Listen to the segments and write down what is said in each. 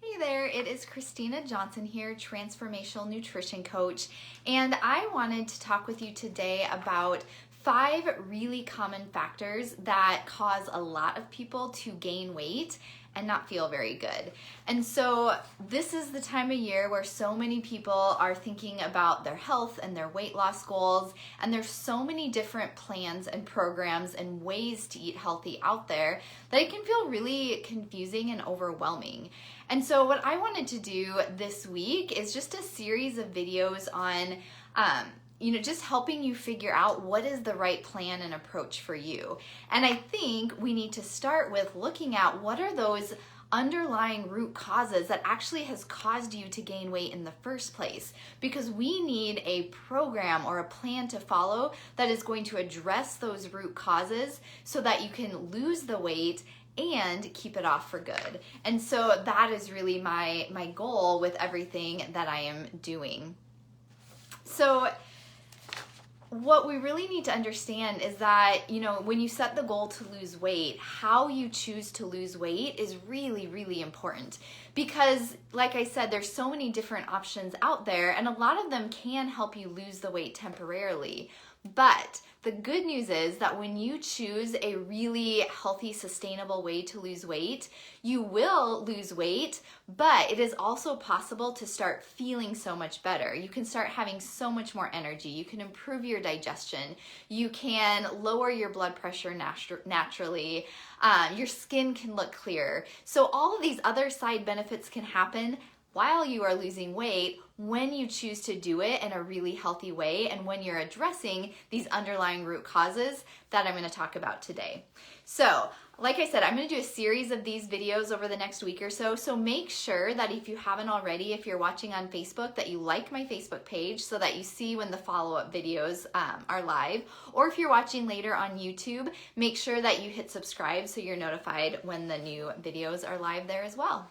Hey there, it is Christina Johnson here, Transformational Nutrition Coach, and I wanted to talk with you today about 5 really common factors that cause a lot of people to gain weight and not feel very good. And so this is the time of year where so many people are thinking about their health and their weight loss goals, and there's so many different plans and programs and ways to eat healthy out there that it can feel really confusing and overwhelming. And so what I wanted to do this week is just a series of videos on just helping you figure out what is the right plan and approach for you. And I think we need to start with looking at what are those underlying root causes that actually has caused you to gain weight in the first place, because we need a program or a plan to follow that is going to address those root causes so that you can lose the weight and keep it off for good. And so that is really my goal with everything that I am doing. So what we really need to understand is that, when you set the goal to lose weight, how you choose to lose weight is really, really important. Because, like I said, there's so many different options out there, and a lot of them can help you lose the weight temporarily. But the good news is that when you choose a really healthy, sustainable way to lose weight, you will lose weight, but it is also possible to start feeling so much better. You can start having so much more energy. You can improve your digestion. You can lower your blood pressure naturally. Your skin can look clearer. So all of these other side benefits can happen while you are losing weight when you choose to do it in a really healthy way and when you're addressing these underlying root causes that I'm going to talk about today. So, like I said, I'm going to do a series of these videos over the next week or so. So make sure that if you haven't already, if you're watching on Facebook, that you like my Facebook page so that you see when the follow-up videos are live. Or if you're watching later on YouTube, make sure that you hit subscribe so you're notified when the new videos are live there as well.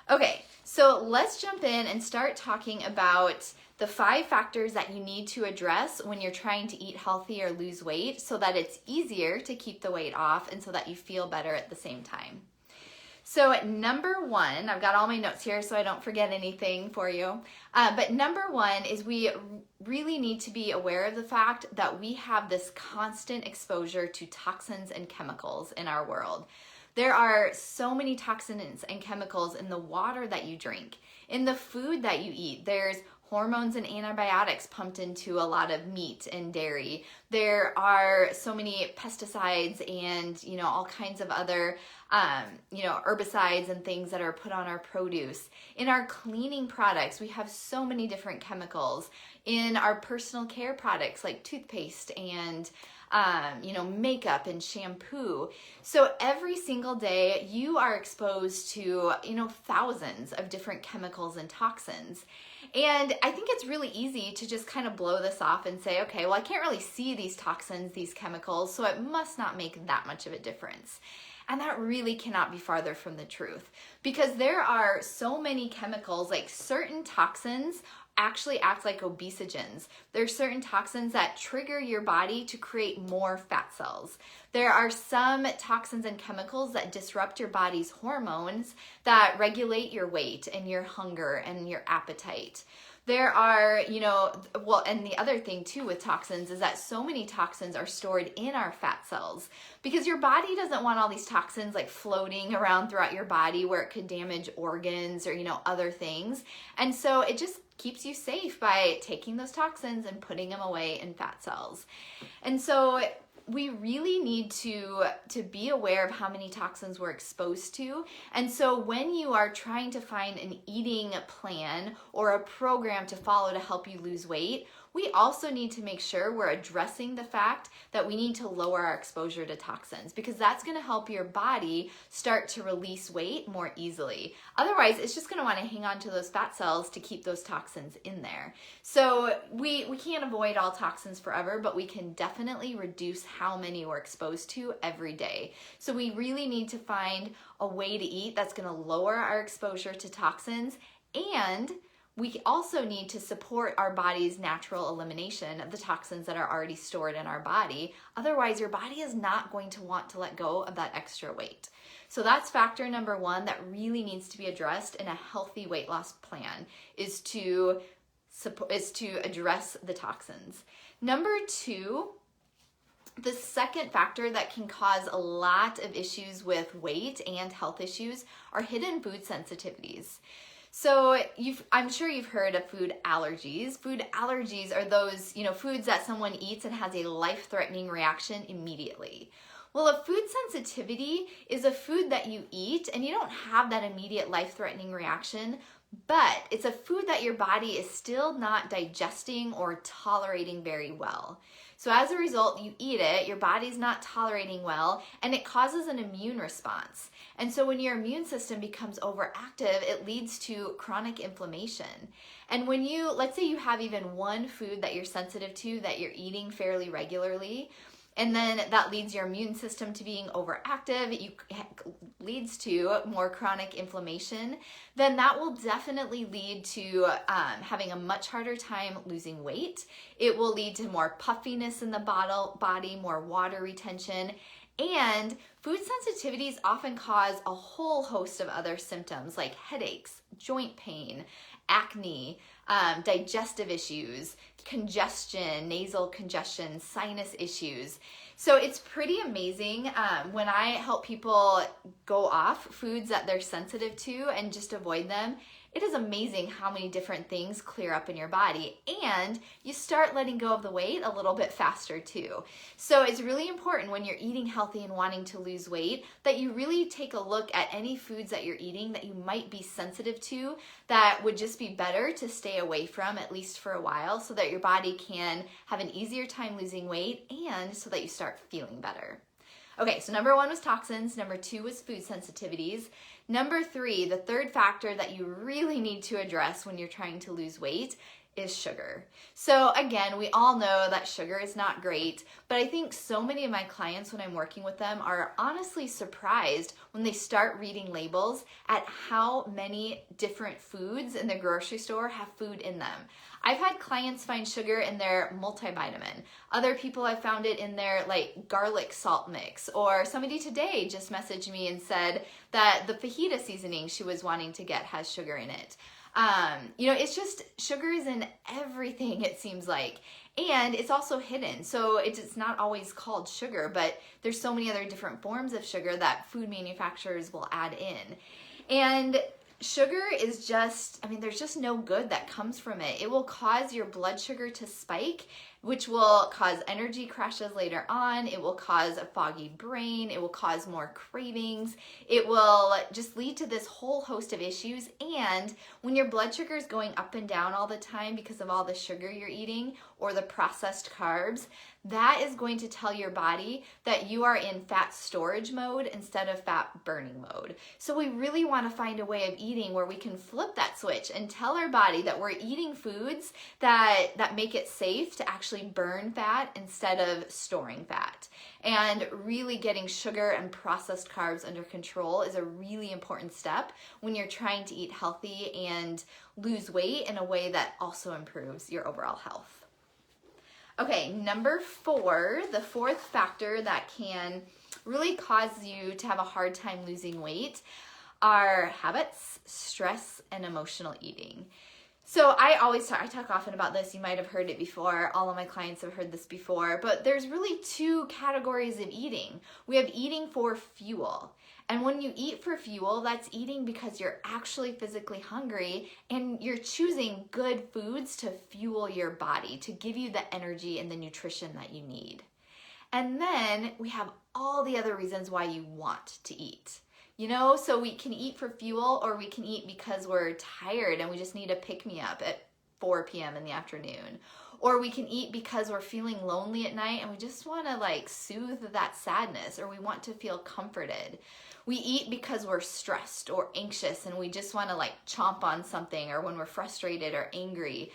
Okay, so let's jump in and start talking about the 5 factors that you need to address when you're trying to eat healthy or lose weight so that it's easier to keep the weight off and so that you feel better at the same time. So number 1, I've got all my notes here so I don't forget anything for you, but number 1 is we really need to be aware of the fact that we have this constant exposure to toxins and chemicals in our world. There are so many toxins and chemicals in the water that you drink, in the food that you eat. There's hormones and antibiotics pumped into a lot of meat and dairy. There are so many pesticides and, all kinds of other, herbicides and things that are put on our produce. In our cleaning products, we have so many different chemicals. In our personal care products like toothpaste and makeup and shampoo. So every single day you are exposed to, thousands of different chemicals and toxins. And I think it's really easy to just kind of blow this off and say, okay, well, I can't really see these toxins, these chemicals, so it must not make that much of a difference. And that really cannot be farther from the truth, because there are so many chemicals, like certain toxins actually act like obesogens. There are certain toxins that trigger your body to create more fat cells. There are some toxins and chemicals that disrupt your body's hormones that regulate your weight and your hunger and your appetite. There are, and the other thing too with toxins is that so many toxins are stored in our fat cells because your body doesn't want all these toxins like floating around throughout your body where it could damage organs or, other things. And so it just keeps you safe by taking those toxins and putting them away in fat cells. And so we really need to be aware of how many toxins we're exposed to. And so when you are trying to find an eating plan or a program to follow to help you lose weight, we also need to make sure we're addressing the fact that we need to lower our exposure to toxins, because that's going to help your body start to release weight more easily. Otherwise, it's just going to want to hang on to those fat cells to keep those toxins in there. So we can't avoid all toxins forever, but we can definitely reduce how many we're exposed to every day. So we really need to find a way to eat that's going to lower our exposure to toxins, and we also need to support our body's natural elimination of the toxins that are already stored in our body. Otherwise, your body is not going to want to let go of that extra weight. So that's factor number one that really needs to be addressed in a healthy weight loss plan, is to address the toxins. Number two, the second factor that can cause a lot of issues with weight and health issues are hidden food sensitivities. So I'm sure you've heard of food allergies. Food allergies are those, foods that someone eats and has a life-threatening reaction immediately. Well, a food sensitivity is a food that you eat and you don't have that immediate life-threatening reaction, but it's a food that your body is still not digesting or tolerating very well. So as a result, you eat it, your body's not tolerating well, and it causes an immune response. And so when your immune system becomes overactive, it leads to chronic inflammation. And when let's say you have even one food that you're sensitive to that you're eating fairly regularly, and then that leads your immune system to being overactive, it leads to more chronic inflammation, then that will definitely lead to having a much harder time losing weight. It will lead to more puffiness in the body, more water retention, and food sensitivities often cause a whole host of other symptoms like headaches, joint pain, acne, digestive issues, congestion, nasal congestion, sinus issues. So it's pretty amazing when I help people go off foods that they're sensitive to and just avoid them. It is amazing how many different things clear up in your body, and you start letting go of the weight a little bit faster too. So it's really important when you're eating healthy and wanting to lose weight that you really take a look at any foods that you're eating that you might be sensitive to that would just be better to stay away from, at least for a while, so that your body can have an easier time losing weight and so that you start feeling better. Okay, so number one was toxins. Number two was food sensitivities. Number three, the third factor that you really need to address when you're trying to lose weight is sugar. So again, we all know that sugar is not great, but I think so many of my clients when I'm working with them are honestly surprised when they start reading labels at how many different foods in the grocery store have food in them. I've had clients find sugar in their multivitamin. Other people have found it in their garlic salt mix. Or somebody today just messaged me and said that the fajita seasoning she was wanting to get has sugar in it. It's just sugar is in everything, it seems like. And it's also hidden. So it's not always called sugar, but there's so many other different forms of sugar that food manufacturers will add in. And sugar is there's just no good that comes from it. It will cause your blood sugar to spike, which will cause energy crashes later on. It will cause a foggy brain. It will cause more cravings. It will just lead to this whole host of issues. And when your blood sugar is going up and down all the time because of all the sugar you're eating or the processed carbs, that is going to tell your body that you are in fat storage mode instead of fat burning mode. So we really want to find a way of eating where we can flip that switch and tell our body that we're eating foods that make it safe to actually burn fat instead of storing fat. And really getting sugar and processed carbs under control is a really important step when you're trying to eat healthy and lose weight in a way that also improves your overall health. Okay, number four, the fourth factor that can really cause you to have a hard time losing weight are habits, stress, and emotional eating. So I talk often about this. You might have heard it before. All of my clients have heard this before, but there's really two categories of eating. We have eating for fuel. And when you eat for fuel, that's eating because you're actually physically hungry and you're choosing good foods to fuel your body, to give you the energy and the nutrition that you need. And then we have all the other reasons why you want to eat. So we can eat for fuel, or we can eat because we're tired and we just need a pick-me-up at 4 p.m. in the afternoon. Or we can eat because we're feeling lonely at night and we just want to soothe that sadness, or we want to feel comforted. We eat because we're stressed or anxious and we just want to chomp on something, or when we're frustrated or angry.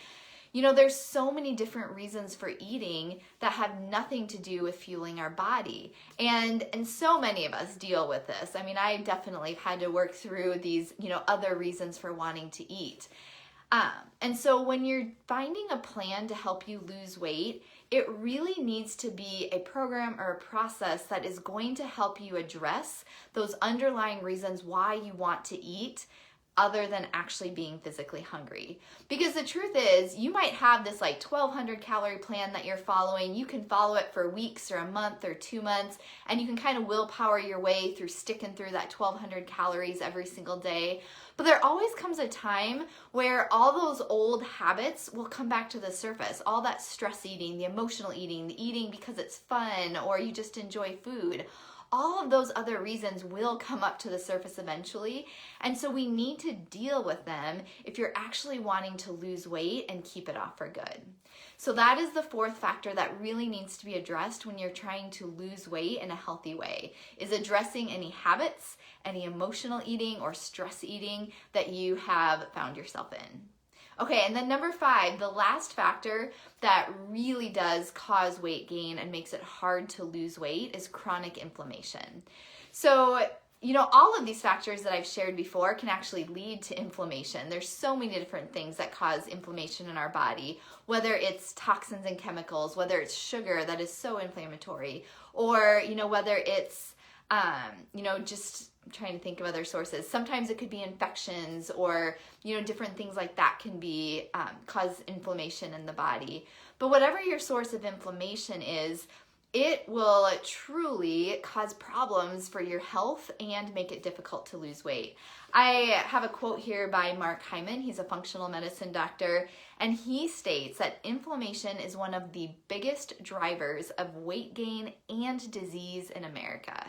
There's so many different reasons for eating that have nothing to do with fueling our body. And so many of us deal with this. I definitely had to work through these, other reasons for wanting to eat. And so when you're finding a plan to help you lose weight, it really needs to be a program or a process that is going to help you address those underlying reasons why you want to eat, other than actually being physically hungry. Because the truth is, you might have this like 1,200 calorie plan that you're following. You can follow it for weeks or a month or 2 months, and you can kind of willpower your way through sticking through that 1,200 calories every single day. But there always comes a time where all those old habits will come back to the surface. All that stress eating, the emotional eating, the eating because it's fun or you just enjoy food. All of those other reasons will come up to the surface eventually. And so we need to deal with them if you're actually wanting to lose weight and keep it off for good. So that is the fourth factor that really needs to be addressed when you're trying to lose weight in a healthy way, is addressing any habits, any emotional eating or stress eating that you have found yourself in. Okay, and then number 5, the last factor that really does cause weight gain and makes it hard to lose weight is chronic inflammation. So, all of these factors that I've shared before can actually lead to inflammation. There's so many different things that cause inflammation in our body, whether it's toxins and chemicals, whether it's sugar that is so inflammatory, or, whether it's, just I'm trying to think of other sources. Sometimes it could be infections or, different things like that can be cause inflammation in the body. But whatever your source of inflammation is, it will truly cause problems for your health and make it difficult to lose weight. I have a quote here by Mark Hyman. He's a functional medicine doctor, and he states that inflammation is one of the biggest drivers of weight gain and disease in America.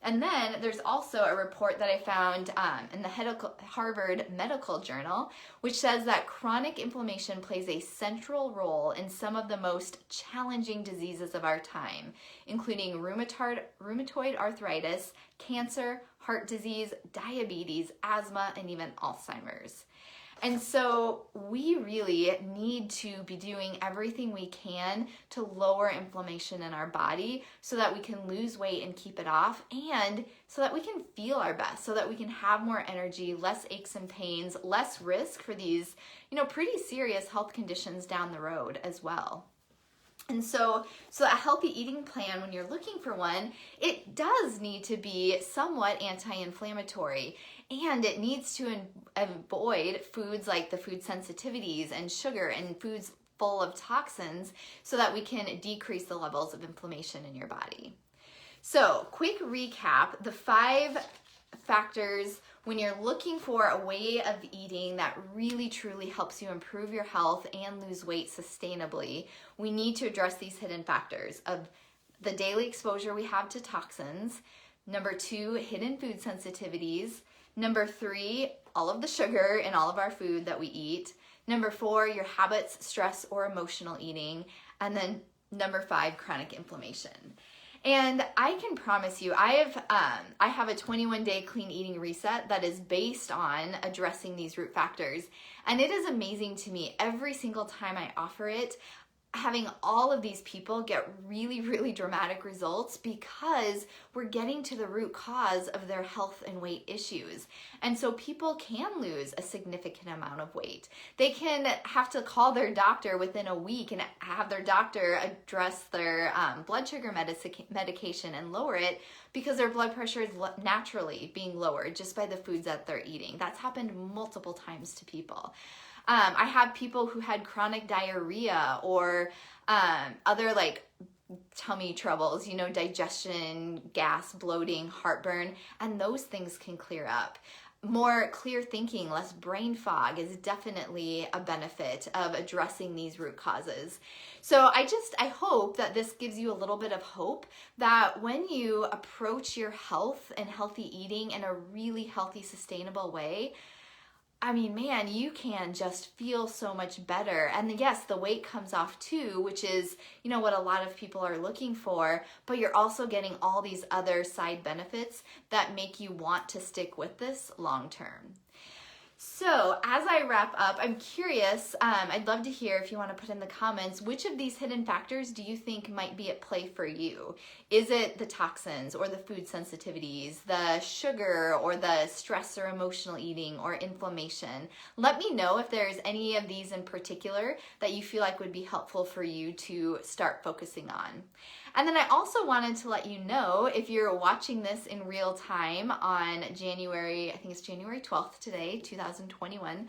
And then there's also a report that I found in the Harvard Medical Journal, which says that chronic inflammation plays a central role in some of the most challenging diseases of our time, including rheumatoid arthritis, cancer, heart disease, diabetes, asthma, and even Alzheimer's. And so we really need to be doing everything we can to lower inflammation in our body so that we can lose weight and keep it off, and so that we can feel our best, so that we can have more energy, less aches and pains, less risk for these, pretty serious health conditions down the road as well. And so a healthy eating plan, when you're looking for one, it does need to be somewhat anti-inflammatory, and it needs to avoid foods like the food sensitivities and sugar and foods full of toxins so that we can decrease the levels of inflammation in your body. So, quick recap, the 5 factors when you're looking for a way of eating that really truly helps you improve your health and lose weight sustainably. We need to address these hidden factors of the daily exposure we have to toxins. Number 2, hidden food sensitivities. Number 3, all of the sugar in all of our food that we eat. Number 4, your habits, stress, or emotional eating. And then number 5, chronic inflammation. And I can promise you, I have a 21-day clean eating reset that is based on addressing these root factors. And it is amazing to me every single time I offer it, having all of these people get really, really dramatic results because we're getting to the root cause of their health and weight issues. And so people can lose a significant amount of weight. They can have to call their doctor within a week and have their doctor address their blood sugar medication and lower it because their blood pressure is naturally being lowered just by the foods that they're eating. That's happened multiple times to people. I have people who had chronic diarrhea or other tummy troubles, digestion, gas, bloating, heartburn, and those things can clear up. More clear thinking, less brain fog is definitely a benefit of addressing these root causes. So I hope that this gives you a little bit of hope that when you approach your health and healthy eating in a really healthy, sustainable way, you can just feel so much better. And yes, the weight comes off too, which is, what a lot of people are looking for, but you're also getting all these other side benefits that make you want to stick with this long term. So as I wrap up, I'm curious, I'd love to hear if you want to put in the comments, which of these hidden factors do you think might be at play for you? Is it the toxins or the food sensitivities, the sugar or the stress or emotional eating or inflammation? Let me know if there's any of these in particular that you feel like would be helpful for you to start focusing on. And then I also wanted to let you know, if you're watching this in real time on January, I think it's January 12th today, 2021.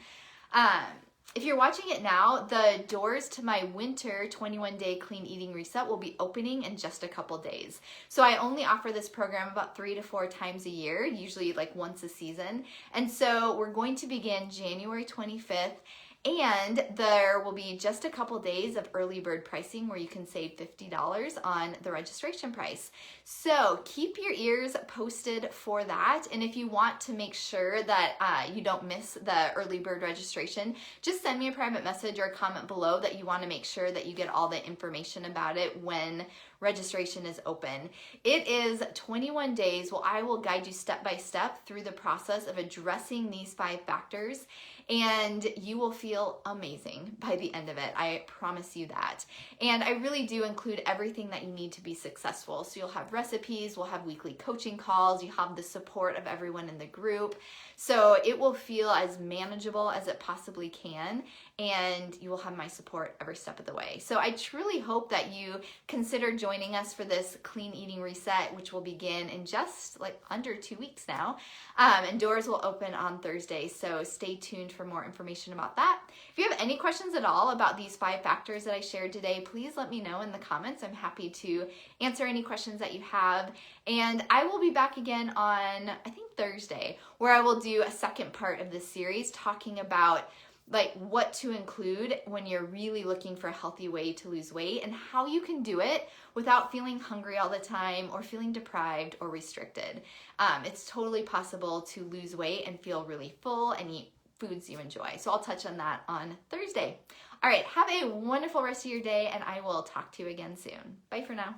If you're watching it now, the doors to my winter 21-day clean eating reset will be opening in just a couple days. So I only offer this program about 3 to 4 times a year, usually like once a season. And so we're going to begin January 25th. And there will be just a couple days of early bird pricing where you can save $50 on the registration price. So keep your ears posted for that. And if you want to make sure that you don't miss the early bird registration, just send me a private message or a comment below that you want to make sure that you get all the information about it when registration is open. It is 21 days. Well, I will guide you step by step through the process of addressing these 5 factors, and you will feel amazing by the end of it. I promise you that. And I really do include everything that you need to be successful. So you'll have recipes, we'll have weekly coaching calls, you have the support of everyone in the group. So it will feel as manageable as it possibly can, and you will have my support every step of the way. So I truly hope that you consider joining us for this clean eating reset, which will begin in just like under 2 weeks now. And doors will open on Thursday, so stay tuned for more information about that. If you have any questions at all about these 5 factors that I shared today, please let me know in the comments. I'm happy to answer any questions that you have. And I will be back again on, I think, Thursday, where I will do a second part of this series talking about like what to include when you're really looking for a healthy way to lose weight and how you can do it without feeling hungry all the time or feeling deprived or restricted. It's totally possible to lose weight and feel really full and eat foods you enjoy. So I'll touch on that on Thursday. All right, have a wonderful rest of your day, and I will talk to you again soon. Bye for now.